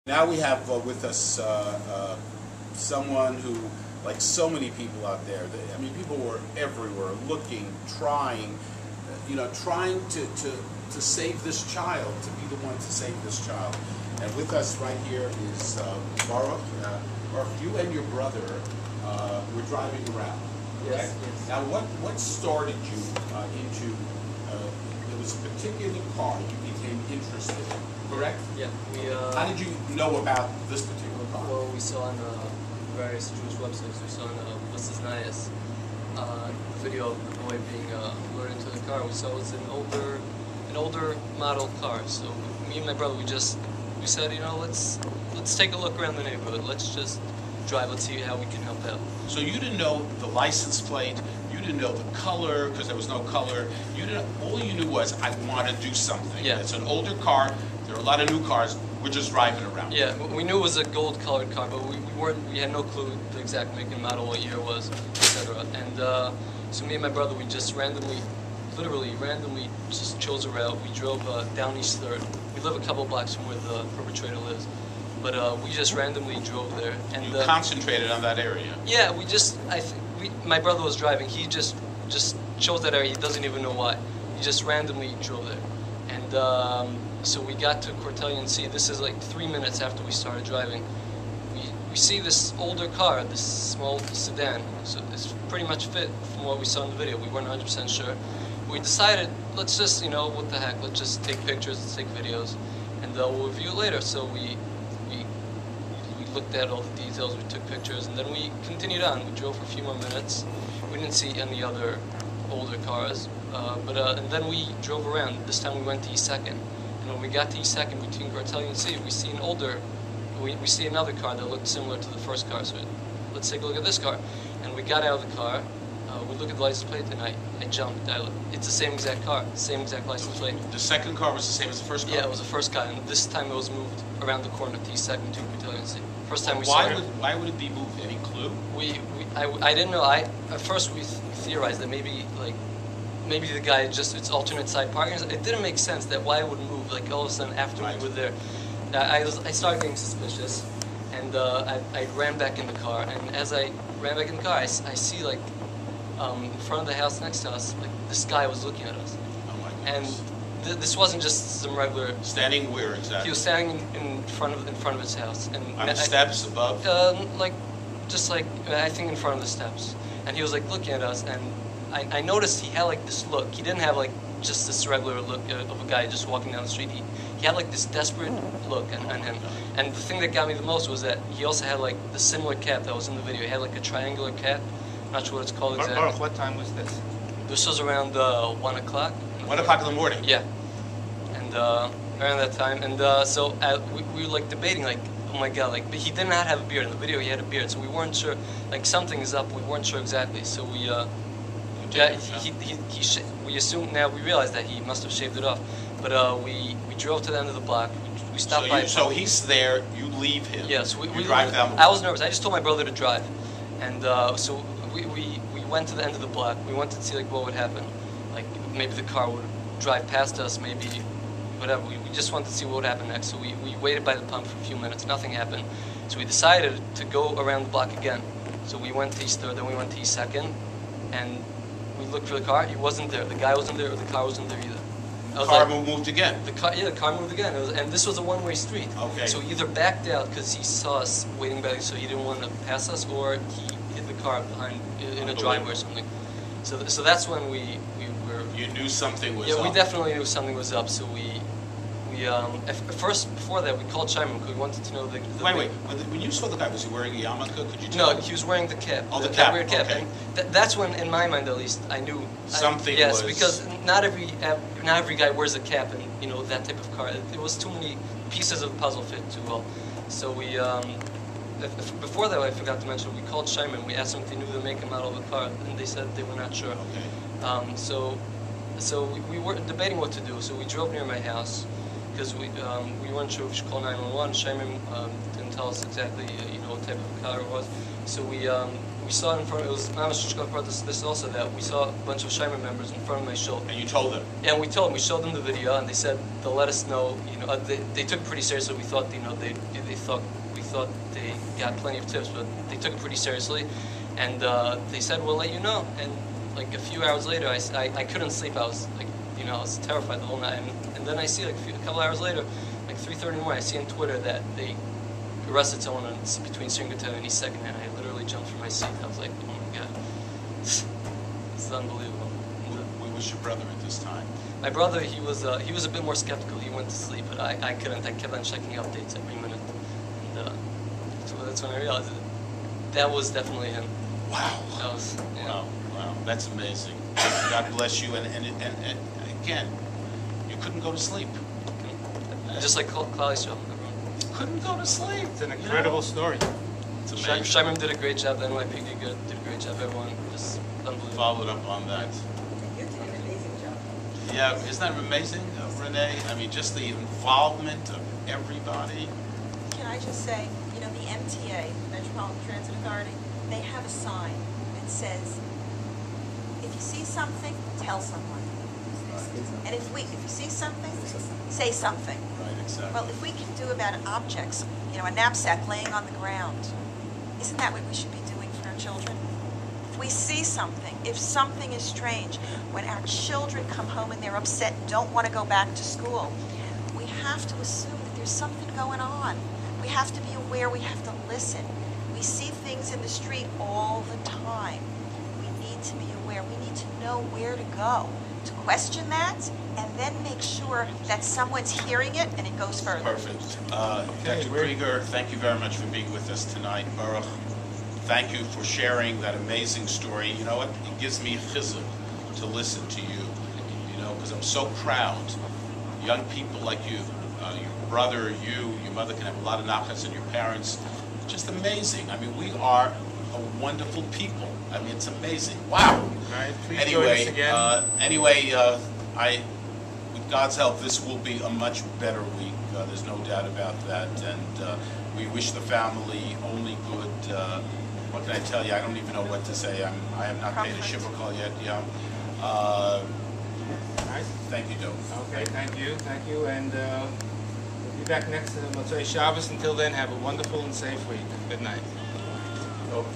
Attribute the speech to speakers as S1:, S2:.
S1: Now we have with us someone who, like so many people out there, I mean, people were everywhere looking, trying, trying to save this child, to be the one to save this child. And with us right here is Baruch. Baruch, you and your brother were driving around.
S2: Yes,
S1: right?
S2: yes.
S1: Now, what started you into? There was a particular car you became interested in, correct?
S2: Yeah.
S1: How did you know about this particular car?
S2: Well, we saw on various Jewish websites. We saw on Nias the video of the boy being lured into the car. We saw it was an older model car. So me and my brother, we said, let's take a look around the neighborhood. Let's just drive. Let's see how we can help out.
S1: So you didn't know the license plate, you didn't know the color, because there was no color. All you knew was, I want to do something.
S2: Yeah.
S1: It's an older car, there are a lot of new cars, we're just driving around.
S2: Yeah, we knew it was a gold-colored car, but we had no clue the exact make and model, what year it was, etc. And so me and my brother, we just literally randomly just chose a route. We drove down East 3rd. We live a couple blocks from where the perpetrator lives. But we just randomly drove there. And
S1: you concentrated on that area?
S2: Yeah, my brother was driving. He just chose that area. He doesn't even know why. He just randomly drove there. And so we got to Cortellian C. This is like 3 minutes after we started driving. We see this older car, this small sedan. So it's pretty much fit from what we saw in the video. We weren't 100% sure. We decided, let's just, what the heck, let's just take pictures, let's take videos, and we'll review it later. So we looked at all the details, we took pictures, and then we continued on. We drove for a few more minutes. We didn't see any other older cars, and then we drove around. This time we went to East 2nd, and when we got to East 2nd, between Cortellian and C, we see another car that looked similar to the first car, so let's take a look at this car. And we got out of the car, we look at the license plate, and I jumped. It's the same exact car, same exact license plate.
S1: The second car was the same as the first car?
S2: Yeah, it was the first car, and this time it was moved around the corner to East 2nd to Cortellian C. First time we saw it.
S1: Why would it be moved? Any clue?
S2: I didn't know. At first we theorized that maybe the guy it's alternate side parking. It didn't make sense that why it would move all of a sudden after we were there. I started getting suspicious, and I ran back in the car. And as I ran back in the car, I see in front of the house next to us, this guy was looking at us.
S1: Oh my
S2: goodness.
S1: And
S2: this wasn't just some regular.
S1: Standing where exactly?
S2: He was standing in front of his house, and
S1: on the steps above.
S2: I think in front of the steps, and he was looking at us, and I noticed he had this look. He didn't have just this regular look of a guy just walking down the street. He had this desperate look on him. And the thing that got me the most was that he also had the similar cap that was in the video. He had a triangular cap. I'm not sure what it's called exactly.
S3: Baruch, what time was this?
S2: This was around 1 o'clock.
S1: 1 o'clock in the morning?
S2: Yeah. And around that time. And so we were debating, oh my God, but he did not have a beard. In the video he had a beard, so we weren't sure, something is up, we weren't sure exactly. So we, we assumed, now we realized that he must have shaved it off. But we drove to the end of the block, we stopped by.
S1: So he's there, you leave him.
S2: Yes,
S1: we drive down the block.
S2: I was nervous, I just told my brother to drive. And so we went to the end of the block, we wanted to see what would happen. Maybe the car would drive past us, maybe whatever. We just wanted to see what would happen next. So we waited by the pump for a few minutes, nothing happened. So we decided to go around the block again. So we went to East 3rd, then we went to East 2nd, and we looked for the car. He wasn't there. The guy wasn't there, or the car wasn't there either.
S1: The car moved again?
S2: The car moved again. And this was a one-way street.
S1: Okay.
S2: So he either backed out because he saw us waiting back, so he didn't want to pass us, or he hid the car behind in a driveway or something. So that's when we were.
S1: You knew something was up.
S2: Yeah, we definitely knew something was up. So first before that we called Shimon because we wanted to know the.
S1: Wait. When you saw the guy, was he wearing a yarmulke? Could you tell?
S2: No, he was wearing the cap.
S1: Oh, the cap.
S2: Weird cap.
S1: Okay.
S2: And that's when, in my mind at least, I knew
S1: something.
S2: Yes, because not every guy wears a cap in that type of car. It was too many pieces of the puzzle fit too well. So we. Before that, I forgot to mention, we called Shimon. We asked them if they knew the make and model of the car, and they said they were not sure.
S1: Okay.
S2: So we were debating what to do. So we drove near my house because we weren't sure if we should call 911. Shimon didn't tell us exactly what type of car it was. So we we saw it in front. It was Mamash part of this also that we saw a bunch of Shimer members in front of my show.
S1: And you told them?
S2: And we told them. We showed them the video, and they said they'll let us know. They took it pretty seriously. We thought we thought they got plenty of tips, but they took it pretty seriously, and they said we'll let you know. And like a few hours later, I couldn't sleep. I was like, I was terrified the whole night. And then I see like a couple hours later, like 3:30 in the morning, I see on Twitter that they arrested someone between Singleton and East Second, and I literally jumped from my seat. I was like, oh my god, this is unbelievable.
S1: Where was your brother at this time?
S2: My brother, he was a bit more skeptical. He went to sleep, but I couldn't. I kept on checking updates every minute, and so that's when I realized that was definitely him.
S1: Wow.
S2: That was,
S1: Wow. That's amazing. God bless you. And again, you couldn't go to sleep.
S2: Just like Claudia's show.
S1: Couldn't go to sleep.
S3: It's an incredible story.
S1: It's amazing.
S2: Shimon did a great job. The NYPD did a great job. Everyone just unbelievable.
S1: Followed up on that.
S4: You did an amazing job.
S1: Yeah, isn't that amazing, Renee? I mean, just the involvement of everybody.
S4: Can I just say, the MTA, Metropolitan Transit Authority, they have a sign that says, if you see something, tell someone. And if you see something, say something.
S1: Right, exactly.
S4: Well, if we can do about objects, a knapsack laying on the ground, isn't that what we should be doing for our children? If we see something, if something is strange, when our children come home and they're upset and don't want to go back to school, we have to assume that there's something going on. We have to be aware, we have to listen. We see things in the street all the time. We need to be aware, we need to know where to go to question that, and then make sure that someone's hearing it and it goes further.
S1: Perfect. Dr. Krieger, thank you very much for being with us tonight. Baruch, thank you for sharing that amazing story. You know what? It gives me chizuk to listen to you, because I'm so proud. Young people like you, your brother, your mother can have a lot of nachas, and your parents, just amazing. I mean, we are a wonderful people. I mean, it's amazing. Wow.
S3: Right, please
S1: Anyway,
S3: join us
S1: again. With God's help, this will be a much better week. There's no doubt about that, and we wish the family only good. What can I tell you? I don't even know what to say. I have not paid a shipper call yet. Yeah.
S3: Nice.
S1: Thank you, Dov.
S3: Okay, thank you, and we'll be back next Motzei Shabbos. Until then, have a wonderful and safe week. Good night.
S1: Oh.